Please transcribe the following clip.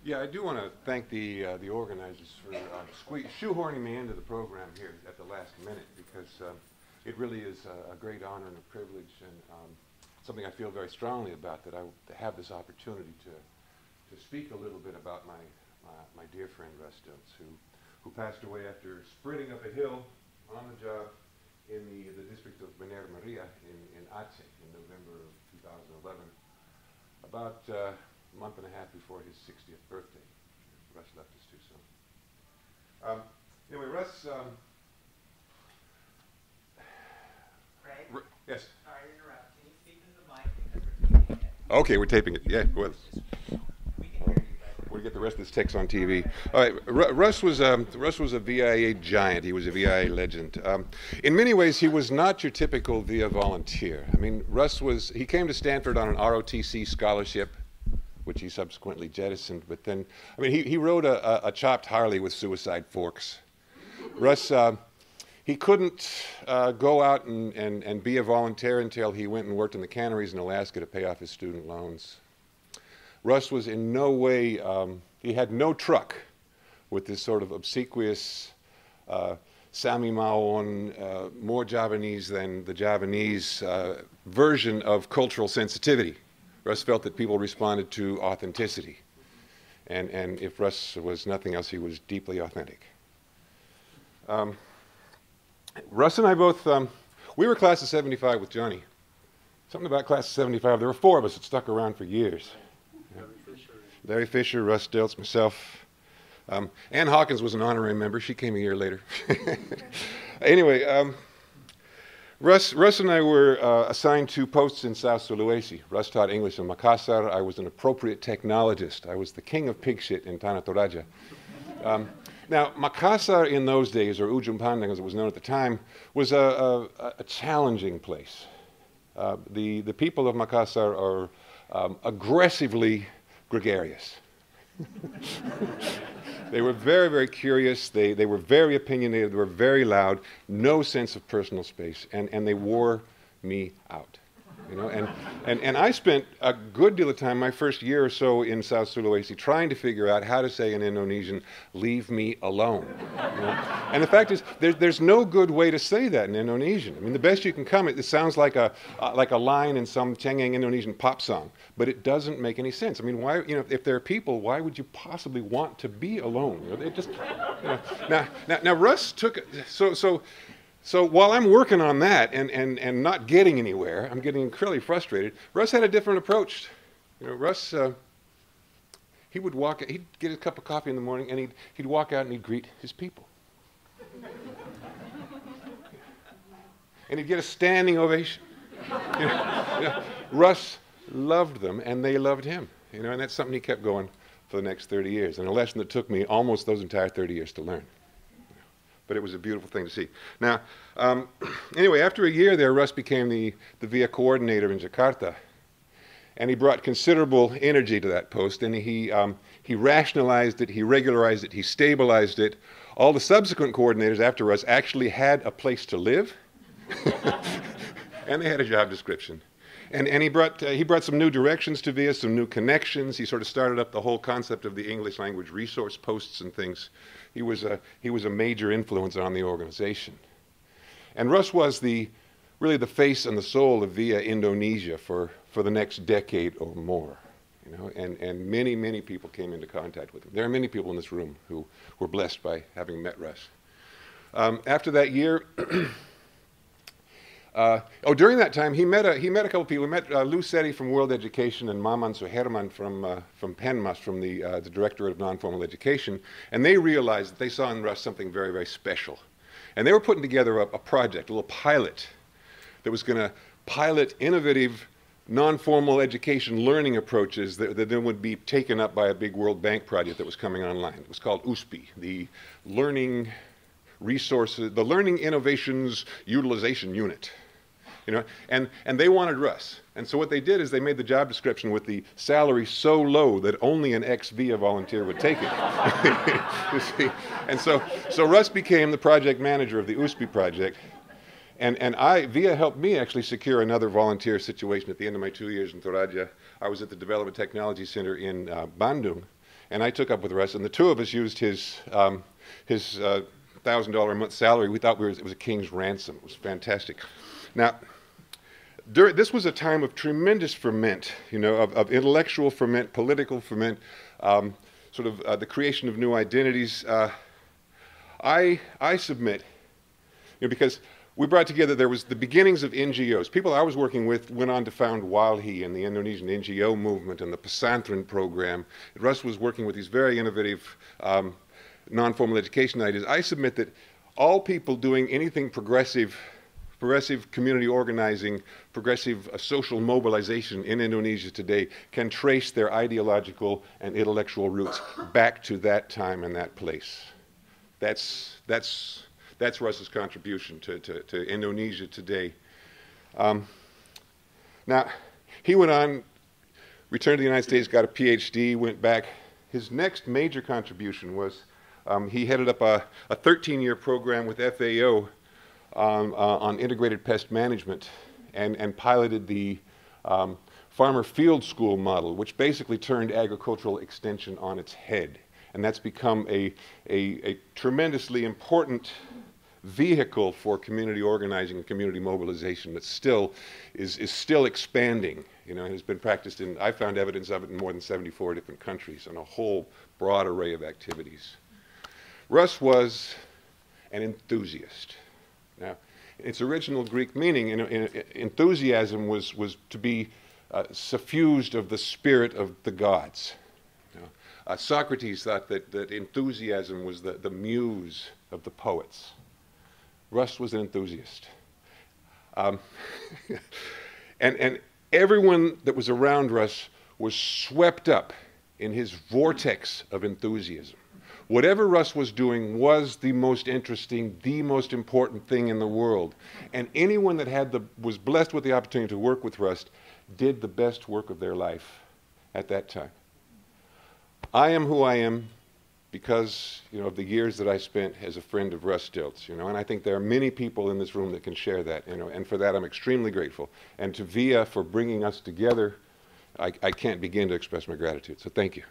Yeah, I do want to thank the organizers for shoehorning me into the program here at the last minute because it really is a great honor and a privilege and something I feel very strongly about that I have this opportunity to speak a little bit about my dear friend Russ Dilts, who passed away after sprinting up a hill on the job in the district of Bener Maria in Aceh in November of 2011, about a month and a half before his 60th birthday. Russ left us too soon. Anyway, Russ... Craig? Yes? Sorry to interrupt. Can you speak into the mic because we're taping it? Okay, we're taping it. Yeah, well, We can hear you. we'll get the rest of this text on TV. All right, Russ was a VIA giant. He was a VIA legend. In many ways, he was not your typical VIA volunteer. I mean, he came to Stanford on an ROTC scholarship, which he subsequently jettisoned. But then, I mean, he rode a chopped Harley with suicide forks. Russ, he couldn't go out and be a volunteer until he went and worked in the canneries in Alaska to pay off his student loans. Russ was in no way, he had no truck with this sort of obsequious Sami Maon, more Javanese than the Javanese version of cultural sensitivity. Russ felt that people responded to authenticity. And if Russ was nothing else, he was deeply authentic. Russ and I both, we were class of 75 with Johnny. Something about class of 75, there were four of us that stuck around for years. Larry Fisher, Russ Dilts, myself. Ann Hawkins was an honorary member. She came a year later. Anyway, Russ and I were assigned to posts in South Sulawesi. Russ taught English in Makassar. I was an appropriate technologist. I was the king of pig shit in Tanah Toraja. Now, Makassar in those days, or Ujung Pandang as it was known at the time, was a challenging place. The people of Makassar are aggressively gregarious. They were very, very curious. They were very opinionated. They were very loud. No sense of personal space, and they wore me out. You know, and I spent a good deal of time, my first year or so in South Sulawesi, trying to figure out how to say in Indonesian, "Leave me alone." You know? And the fact is, there's no good way to say that in Indonesian. I mean, the best you can come, it sounds like a line in some Cengeng Indonesian pop song, but it doesn't make any sense. I mean, why? You know, if there are people, why would you possibly want to be alone? You know, it just, you know. Now, Russ took it. So while I'm working on that and not getting anywhere, I'm getting incredibly frustrated, Russ had a different approach. You know, Russ, he'd get a cup of coffee in the morning and he'd walk out and he'd greet his people. And he'd get a standing ovation. You know, Russ loved them and they loved him. You know, and that's something he kept going for the next 30 years. And a lesson that took me almost those entire 30 years to learn. But it was a beautiful thing to see. Now, anyway, after a year there, Russ became the VIA coordinator in Jakarta. And he brought considerable energy to that post, and he rationalized it, he regularized it, he stabilized it. All the subsequent coordinators after Russ actually had a place to live, and they had a job description. And he brought some new directions to VIA, some new connections. He sort of started up the whole concept of the English language resource posts and things. He was a major influence on the organization. And Russ was really the face and the soul of VIA Indonesia for the next decade or more. You know, and many, many people came into contact with him. There are many people in this room who were blessed by having met Russ. After that year, during that time, he met a couple people. He met Lou Seti from World Education and Maman Suherman from Penmas, from the Directorate of Non-Formal Education, and they realized that they saw in Russ something very, very special. And they were putting together a project, a little pilot, that was going to pilot innovative non-formal education learning approaches that then would be taken up by a big World Bank project that was coming online. It was called USPI, the Learning Resources, the Learning Innovations Utilization Unit. You know, and they wanted Russ. And so what they did is they made the job description with the salary so low that only an ex-VIA volunteer would take it. You see? And so Russ became the project manager of the USPI project. And VIA helped me actually secure another volunteer situation at the end of my 2 years in Toraja. I was at the Development Technology Center in Bandung. and I took up with Russ, and the two of us used his $1,000 a month salary. We thought it was a king's ransom. It was fantastic. Now, this was a time of tremendous ferment, you know, of intellectual ferment, political ferment, the creation of new identities. I submit, you know, because we brought together, there was the beginnings of NGOs. People I was working with went on to found WALHI and the Indonesian NGO movement and the Pesantren program. Russ was working with these very innovative non-formal education ideas. I submit that all people doing anything progressive community organizing, progressive social mobilization in Indonesia today can trace their ideological and intellectual roots back to that time and that place. That's Russ's contribution to Indonesia today. Now, he went on, returned to the United States, got a PhD, went back. His next major contribution was he headed up a 13-year program with FAO on integrated pest management and piloted the farmer field school model, which basically turned agricultural extension on its head. And that's become a tremendously important vehicle for community organizing and community mobilization that still is still expanding. You know, and has been practiced in, I found evidence of it in more than 74 different countries on a whole broad array of activities. Russ was an enthusiast. Now, its original Greek meaning, enthusiasm was to be suffused of the spirit of the gods. You know, Socrates thought that enthusiasm was the muse of the poets. Russ was an enthusiast. And everyone that was around Russ was swept up in his vortex of enthusiasm. Whatever Russ was doing was the most interesting, the most important thing in the world. And anyone that was blessed with the opportunity to work with Russ did the best work of their life at that time. I am who I am because, you know, of the years that I spent as a friend of Russ Dilts, you know, and I think there are many people in this room that can share that, you know, and for that I'm extremely grateful. And to VIA for bringing us together, I can't begin to express my gratitude. So thank you.